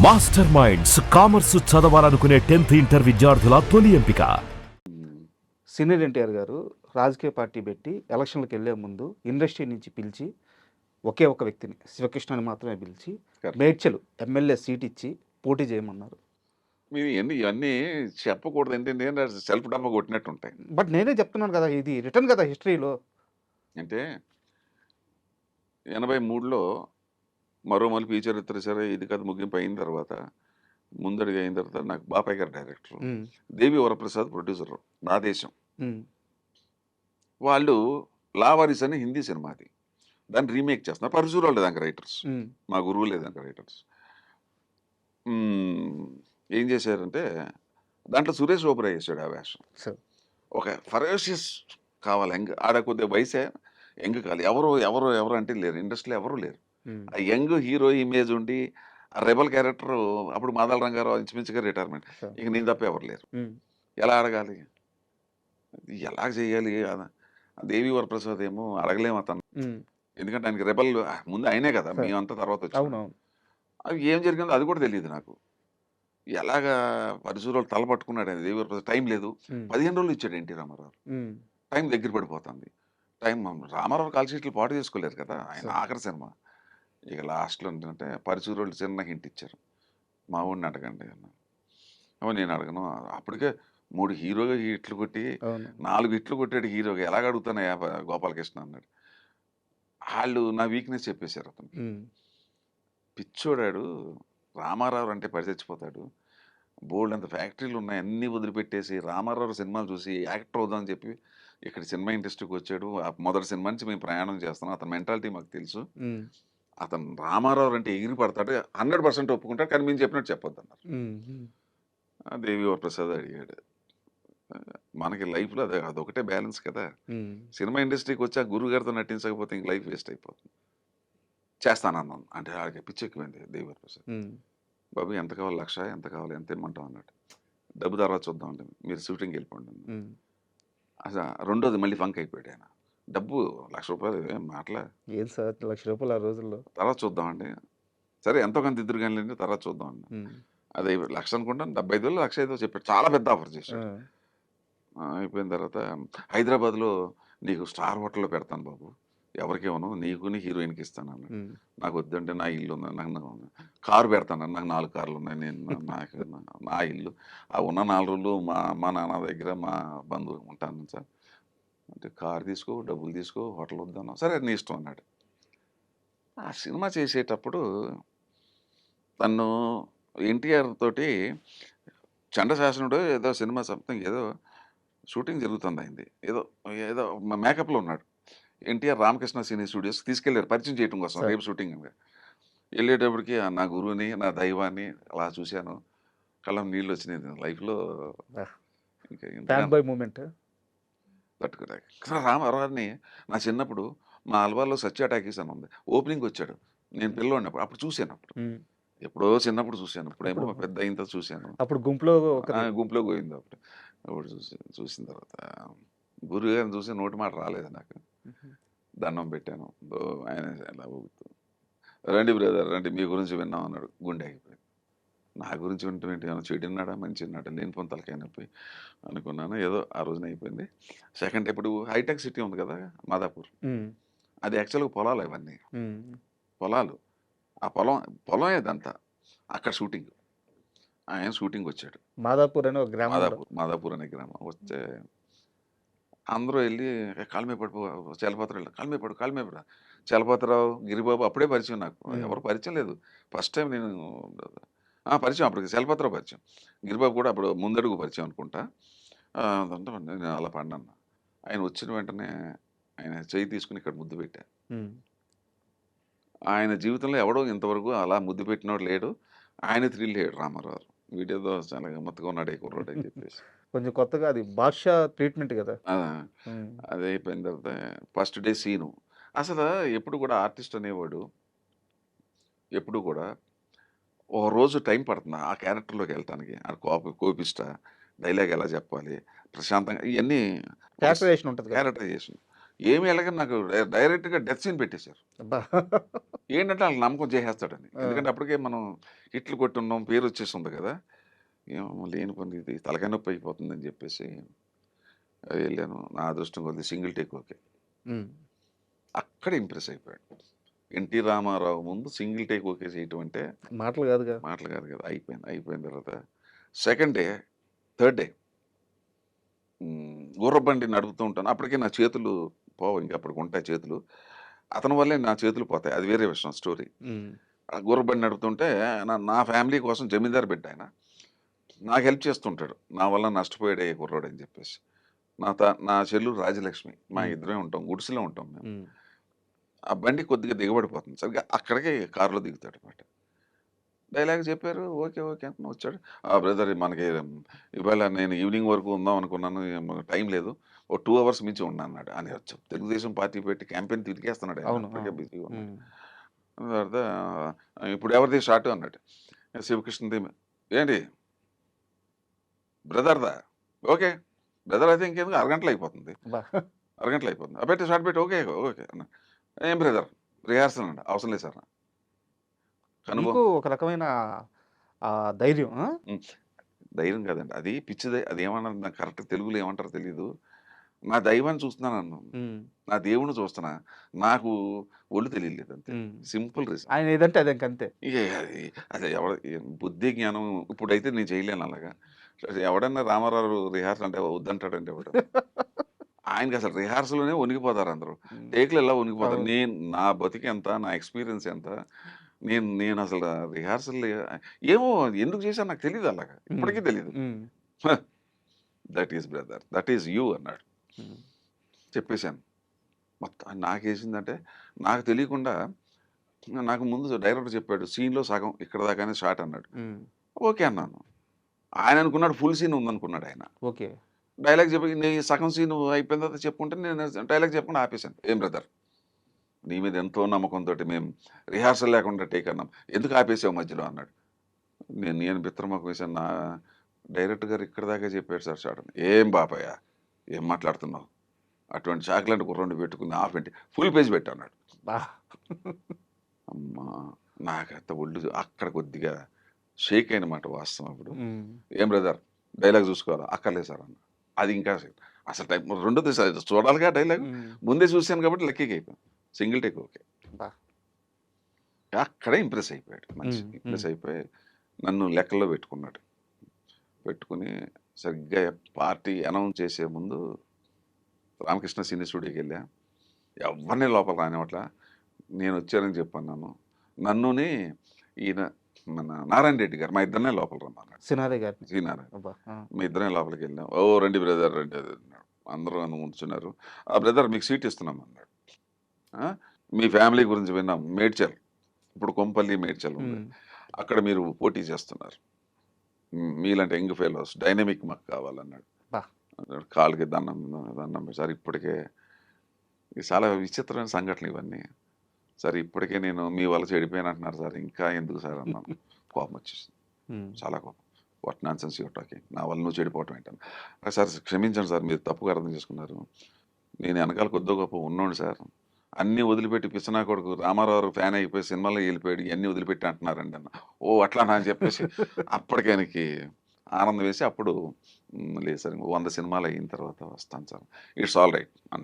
Master minds commerce చదవాలనుకునే 10th inter విద్యార్థుల తొలి ఎంపిక. సీనియర్ ఎన్టీఆర్ గారు రాజకీయ పార్టీ పెట్టి ఎలక్షన్లకు వెళ్ళే ముందు ఇండస్ట్రీ నుంచి పిలిచి ఒకే ఒక వ్యక్తిని శివకృష్ణని మాత్రమే పిలిచి మేడ్చలు ఎమ్మెల్యే సీట్ ఇచ్చి పోటీ చేయమన్నారు. మీరు ఇవన్నీ చెప్పకూడదు ఏంటంటే సెల్ఫ్ డబ్బా కొట్టినట్టు ఉంటాయి. బట్ నేనే చెప్తున్నాను కదా, ఇది రిటర్న్ కదా హిస్టరీలో. అంటే 83లో మరో మలుపు ఈ చరిత్ర సరే ఇది కథ ముగింపు అయిన తర్వాత ముందడిగా అయిన తర్వాత నాకు బాపాయ్ గారు డైరెక్టర్, దేవి వరప్రసాద్ ప్రొడ్యూసర్, నా దేశం. వాళ్ళు లావారీస్ అని హిందీ సినిమాది, దాన్ని రీమేక్ చేస్తున్నారు. పరశురావు వాళ్ళు దానికి రైటర్స్, మా గురువు లేదానికి రైటర్స్. ఏం చేశారంటే దాంట్లో సురేష్ ఓబరాయ్ చేశాడు ఆ వేషం. ఒక ఫెరోషియస్ కావాలి, యంగ్ ఆడ కొద్దిగా వయసే యంగ్ కావాలి. ఎవరు ఎవరు ఎవరు అంటే లేరు, ఇండస్ట్రీలో ఎవరు లేరు. ఆ యంగ్ హీరో ఇమేజ్ ఉండి ఆ రెబల్ క్యారెక్టర్. అప్పుడు మాదాల రంగారావు ఇంచుమించుగా రిటైర్మెంట్, ఇక నేను తప్ప ఎవరు లేరు. ఎలా అడగాలి, ఎలా చేయాలి? దేవి వరప్రసాద్ ఏమో అడగలేము అతను, ఎందుకంటే ఆయనకి రెబల్ ముందు అయినే కదా, మేమంతా తర్వాత వచ్చాము. అవి ఏం జరిగిందో అది కూడా తెలియదు నాకు. ఎలాగా పరిశుభ్రాలు తల పట్టుకున్నాడు ఆయన దేవి వరప్రసాద్. టైం లేదు, 15 రోజులు ఇచ్చాడు ఎన్టీ రామారావు. టైం దగ్గర పడిపోతుంది. టైం రామారావు కాల్ షీట్లు పాటు చేసుకోలేరు కదా, ఆయన ఆఖరి సినిమా. ఇక లాస్ట్లో ఏంటంటే పరిశుభ్రాలు చిన్న హింట్ ఇచ్చారు, మా ఊడిని అడగండి అన్నాను. నేను అడగను, అప్పటికే 3 హీరోగా హిట్లు కొట్టి 4 హిట్లు కొట్టాడు హీరోగా, ఎలాగ అడుగుతానయ్యా గోపాలకృష్ణ అన్నాడు. వాళ్ళు నా వీక్నెస్ చెప్పేశారు. అతనికి పిచ్చోడాడు, రామారావు అంటే పడి చచ్చిపోతాడు, బోల్డ్ అంత ఫ్యాక్టరీలు ఉన్నాయి, అన్నీ వదిలిపెట్టేసి రామారావు సినిమాలు చూసి యాక్టర్ అవుదామని చెప్పి ఇక్కడ సినిమా ఇండస్ట్రీకి వచ్చాడు. మొదటి సినిమా నుంచి మేము ప్రయాణం చేస్తున్నాం, అతని మెంటాలిటీ మాకు తెలుసు. అతను రామారావు అంటే ఎగిరి పడతాడు, 100% ఒప్పుకుంటాడు, కానీ మేము చెప్పినట్టు చెప్పొద్దు అన్నారు. దేవి వరప్రసాద్ అడిగాడు. మనకి లైఫ్లో అదొకటే బ్యాలెన్స్ కదా. సినిమా ఇండస్ట్రీకి వచ్చి ఆ గురువు గారితో నటించకపోతే ఇంక లైఫ్ వేస్ట్ అయిపోతుంది. చేస్తానన్నాను అంటే ఆడికి పిచ్చెక్కిపోయింది దేవి వరప్రసాద్. బాబు ఎంత కావాలి, 1,00,000 ఎంత కావాలి, ఎంత ఇమ్మంటాం అన్నాడు. డబ్బు తర్వాత చూద్దామండి, మీరు షూటింగ్కి వెళ్ళిపోండి. అసలు రెండోది మళ్ళీ ఫంక్ అయిపోయాడు ఆయన. డబ్బు 1,00,000 రూపాయలు ఏం మాటలా, ఏం సార్ 1,00,000 రూపాయలు ఆ రోజుల్లో. తర్వాత చూద్దామండి, సరే ఎంతో కొంత ఇద్దరు కానీ తర్వాత చూద్దామండి. అదే 1,00,000 అనుకుంటాను, 75,000 1,05,000 చెప్పాడు. చాలా పెద్ద ఆఫర్ చేశాడు. అయిపోయిన తర్వాత హైదరాబాద్లో నీకు స్టార్ హోటల్లో పెడతాను బాబు, ఎవరికి ఇవ్వను, నీకు నీ హీరోయిన్కి ఇస్తాను అన్నాడు. నాకు వద్దంటే నా ఇల్లు ఉంది, నాకు కారు పెడతాను, నాకు 4 కార్లు ఉన్నాయి, నేను నాకు నా ఇల్లు, ఆ ఉన్న 4 రోజులు మా నాన్న దగ్గర మా బంధువు ఉంటాను సార్ అంటే, కారు తీసుకో, డబ్బులు తీసుకో, హోటల్ వద్దాను, సరే నీ ఇష్టం అన్నాడు. ఆ సినిమా చేసేటప్పుడు తను ఎన్టీఆర్ తోటి చండశాసనుడు ఏదో సినిమా సంథింగ్ ఏదో షూటింగ్ జరుగుతుంది అయింది, ఏదో ఏదో మేకప్లో ఉన్నాడు. ఎన్టీఆర్ రామకృష్ణ సినీ స్టూడియోస్ తీసుకెళ్ళారు పరిచయం చేయడం కోసం, రేపు షూటింగ్ అని. వెళ్ళేటప్పటికి నా గురువుని, నా దైవాన్ని అలా చూశాను, కళ్ళం నీళ్ళు వచ్చినాయి లైఫ్లో. రామారావుని నా చిన్నప్పుడు మా అల్వాల్లో సత్య టాకీస్ అని ఉంది, ఓపెనింగ్ వచ్చాడు, నేను పిల్లవాడినప్పుడు అప్పుడు చూశాను. ఎప్పుడో చిన్నప్పుడు చూశాను, ఇప్పుడేమో పెద్ద అయిన తర్వాత చూశాను. అప్పుడు గుంపులో పోయింది. అప్పుడు చూసిన తర్వాత గురువు గారిని చూసి నోటి మాట రాలేదు నాకు. దండం పెట్టాను, ఆయన ఎలా ఊగుతూ రండి బ్రదర్ రండి, మీ గురించి విన్నాం అన్నాడు. గుండె ఆగిపోయింది. నా గురించి వింటే చెడున్నాడా మంచి ఉన్నాడా, లేని పొంతలకై నొప్పి అనుకున్నాను. ఏదో ఆ రోజున అయిపోయింది. సెకండ్ ఇప్పుడు హైటెక్ సిటీ ఉంది కదా మాదాపూర్, అది యాక్చువల్గా పొలాలు, అవన్నీ పొలాలు. ఆ పొలం ఏదంతా అక్కడ షూటింగ్. ఆయన షూటింగ్ వచ్చాడు. మాదాపూర్ అనే గ్రామం, మాదాపూర్ అనే గ్రామం. వస్తే అందరూ వెళ్ళి కాలు మీద పడిపో, చలపతిరావు కాలు మీద పడ, చలపతిరావు, గిరిబాబు అప్పుడే పరిచయం నాకు, ఎవరు పరిచయం లేదు. ఫస్ట్ టైం నేను పరిచయం, అప్పటికి చలపతిరావు పరిచయం, గిరిబాబు కూడా అప్పుడు ముందడుగు పరిచయం అనుకుంటా. నేను అలా పడినాను. ఆయన వచ్చిన వెంటనే ఆయన చెయ్యి తీసుకుని ఇక్కడ ముద్దు పెట్టా. ఆయన జీవితంలో ఎవడో ఇంతవరకు అలా ముద్దు పెట్టినోడు లేడు. ఆయన థ్రిల్ అయ్యాడు రామారావు, వీడియోతో చాలా గమ్మత్తుగా ఉన్నాడు ఏ కుర్రాడు అని చెప్పేసి. కొంచెం కొత్తగా అది బాద్షా ట్రీట్మెంట్ కదా. అదే అయిపోయిన తర్వాత ఫస్ట్ డే సీను. అసలు ఎప్పుడు కూడా ఆర్టిస్ట్ అనేవాడు ఎప్పుడు కూడా ఒక రోజు టైం పడుతుంది ఆ క్యారెక్టర్లోకి వెళ్ళటానికి. ఆ కోపిస్ట డైలాగ్ ఎలా చెప్పాలి, ప్రశాంతంగా, ఇవన్నీ క్యారెక్టరైజేషన్ ఉంటుంది. క్యారెక్టరైజేషన్ ఏమి ఎలాగ నాకు డైరెక్ట్గా డెత్ సీన్ పెట్టేశారు. అబ్బా! ఏంటంటే వాళ్ళకి నమ్మకం చేసేస్తాడని. ఆ! ఎందుకంటే అప్పటికే మనం హిట్లు కొట్టున్నాం, పేరు వచ్చేసింది కదా! ఏమో లేని పని ఇది తలకాయ నొప్పి అయిపోతుందని చెప్పేసి వెళ్ళాను. నా అదృష్టం కొద్ది సింగిల్ టేక్ ఓకే. హ్మ్. అక్కడ ఇంప్రెస్ అయిపోయాడు. ఎన్టీ రామారావు ముందు సింగిల్ టేక్ ఓకే చేయటం అంటే మాటలు కాదుగా. మాటలు కాదు కదా! అయిపోయింది. అయిపోయిన తర్వాత సెకండ్ డే, థర్డ్ డే గుర్రబండి నడుపుతూ ఉంటాను. అప్పటికే నా చేతులు పోవు, ఇంక అప్పటికి ఉంటాయి చేతులు. అతని వల్లే నా చేతులు పోతాయి. అది వేరే విషయం స్టోరీ. హ్మ్. ఆ గుర్రబండి నడుపుతుంటే నా ఫ్యామిలీ కోసం జమీందారు బిడ్డ ఆయన. నాకు హెల్ప్ చేస్తుంటాడు. నా వల్ల నష్టపోయాడే కుర్రోడు అని చెప్పేసి. నా చెల్లెలు రాజలక్ష్మి. మా హ్మ్. ఇద్దరమే ఉంటాం. గుడిసెలో ఉంటాం మేము. హ్మ్. ఆ బండి కొద్దిగా దిగబడిపోతుంది. సరిగ్గా అక్కడికే కారులో దిగుతాడనమాట. డైలాగ్ చెప్పారు. ఓకే. ఓకే అనుకుని వచ్చాడు. బ్రదర్ మనకి ఇవాళ నేను ఈవినింగ్ వరకు ఉందాం అనుకున్నాను. టైం లేదు. ఓ 2 అవర్స్ మించి ఉండనన్నాడు. అని వచ్చాం. తెలుగుదేశం పార్టీ పెట్టి క్యాంపెయిన్ తిరిగేస్తున్నాడు ఆయన. అవును. అప్పటికే అవును. బిజీగా ఉన్నాడు. హ్మ్. తర్వాత ఇప్పుడు ఎవరిది షాటు అన్నాడు. శివకృష్ణది. ఏంటి బ్రదర్‌దా? ఓకే. బ్రదర్ అయితే ఇంకెందుకు అరగంటలో అయిపోతుంది. అబ్బా! అరగంటలో అయిపోతుంది. పెట్టి షార్ట్ పెట్టి ఓకే. ఓకే అన్నా. ఏం బ్రదర్ రిహార్సల్ అండి. అవసరం లేదు సార్. మీకు కనుగొ ఒక రకమైన ధైర్యం. ఆ! హ్మ్. ధైర్యం కాదండి. అది పిచ్చిదే. అదేమన్నారు నాకు కరెక్ట్ తెలుగులో ఏమంటారో తెలీదు. నా దైవాన్ని చూస్తున్నానన్నాను. హ్మ్. నా దేవుడిని చూస్తున్నా. నాకు ఒళ్ళు తెలియలేదు అంతే. హ్మ్. Simple reason. ఆయన ఏదంటే అది ఇంకంతే. ఇగ అది అది బుద్ధి, జ్ఞానం ఇప్పుడైతే నేను చేయలేను అలాగా. ఎవడన్నా రామారావు రిహార్సల్ అంటే వద్దంటాడండి ఎవడు. ఆయనకసలు రిహార్సల్‌లోనే వణికిపోతారు అందరూ. హ్మ్. టేక్‌లో ఎలా వణికిపోతారు. అవును. నా బతుకెంత, నా ఎక్స్‌పీరియన్స్ ఎంత, నేనసలు రిహార్సల్ ఏమో ఎందుకు చేశానో నాకు తెలీదు అలాగా. హ్మ్. ఇప్పటికీ తెలీదు. హ్మ్. That is brother. That is you అన్నాడు. హ్మ్. చెప్పేసాను. మొత్తం నాకేసిందంటే నాకు తెలియకుండా నాకు ముందు డైరెక్టర్ చెప్పాడు. సీన్‌లో సగం ఇక్కడ దాకానే షాట్ అన్నాడు. హ్మ్. ఓకే అన్నాను. ఆయన అనుకున్నాడు ఫుల్ సీన్ ఉందనుకున్నాడు ఆయన. ఓకే. డైలాగ్ చెప్పి సగం సీన్ అయిపోయిన తర్వాత చెప్పుకుంటే నేను డైలాగ్ చెప్పకుండా ఆపేశాను. ఏం బ్రదర్ నీ మీద ఎంతో నమ్మకంతోటి మేము రిహార్సల్ లేకుండా టేక్ అన్నాం. ఎందుకు ఆపేసావు మధ్యలో అన్నాడు. నేను బిత్రమొఖం వేశాను. డైరెక్టర్ గారు ఇక్కడ దాకా చెప్పాడు సార్ షాట్ అని. ఏం బాపయ్య ఏం మాట్లాడుతున్నావు? అటువంటి చాక్లెట్ కుర్రోడిని పెట్టుకుని హాఫ్ ఏంటి ఫుల్ పేజ్ పెట్టు అన్నాడు. అబ్బా! అమ్మా! నాకంత ఒళ్ళు అక్కడ కొద్దిగా షేక్ అయినమాట వాస్తవం అప్పుడు. హ్మ్. ఏం బ్రదర్ డైలాగ్ చూసుకోవాలా? అక్కర్లేదు సార్ అన్నా. అది ఇంకా అసలు టైం రెండోది చూడాలిగా డైలాగ్. హ్మ్. ముందే చూసాను కాబట్టి లక్కీగా అయిపోయాను. Single take okay. అబ్బా! అక్కడే ఇంప్రెస్ అయిపోయాడు. మంచి హ్మ్. హ్మ్. ఇంప్రెస్ అయిపోయి నన్ను లెక్కల్లో పెట్టుకున్నాడు. పెట్టుకొని సరిగ్గా పార్టీ అనౌన్స్ చేసే ముందు రామకృష్ణ సినీ స్టూడియోకెళ్ళా. ఎవ్వరిని లోపల రానివ్వట్ల. నేనొచ్చానని చెప్పన్నాను. నన్నుని ఈయన మన నారాయణ రెడ్డి గారు మా ఇద్దరినే లోపల రమ్మన్నాడు. సినారే గారిని. సీనారాయణ. అబ్బా! ఆ! మీ ఇద్దరే లోపలికెళ్ళాం. ఓ రండి బ్రదర్ రండి అది అన్నాడు. అందరూ నన్ను కూర్చున్నారు. బ్రదర్ మీకు సీట్ ఇస్తున్నాం అన్నాడు. ఆ! మీ ఫ్యామిలీ గురించి విన్నాం. మేడ్చల్. ఇప్పుడు కొంపల్లి మేడ్చల్ ఉంది. హ్మ్. అక్కడ మీరు పోటీ చేస్తున్నారు. మీలాంటి యంగ్ ఫెలోస్ డైనమిక్ మాకు కావాలన్నాడు. అబ్బా! అన్నాడు. కాళ్ళకి దండం సార్ ఇప్పటికే ఇది చాలా విచిత్రమైన సంఘటనలు ఇవన్నీ. సార్ ఇప్పటికే నేను మీ వల్ల చెడిపోయాను అంటున్నారు సార్. ఇంకా ఎందుకు సార్ అన్నాను. కోపం వచ్చేసింది. హ్మ్. చాలా కోపం. What nonsense you're talking. నా వల్ల నువ్వు చెడిపోవటం ఏంటని. సార్ క్షమించండి సార్ మీరు తప్పుగా అర్థం చేసుకున్నారు. నేను వెనకాల కొద్దో గొప్పో ఉన్నోడిని సార్. అన్నీ వదిలిపెట్టి పిచ్చనా కొడుకు రామారావు ఫ్యాన్ అయిపోయి సినిమాలో వెళ్ళిపోయాడు. ఇవన్నీ వదిలిపెట్టి అంటున్నారండి అన్న. ఓ అట్లానా అని చెప్పేసి అప్పటికి ఆయనకి ఆనందం వేసి అప్పుడు లేదు సార్ 100 సినిమాలు అయిన తర్వాత వస్తాను సార్. ఇట్స్ ఆల్ రైట్ అన్నాడు.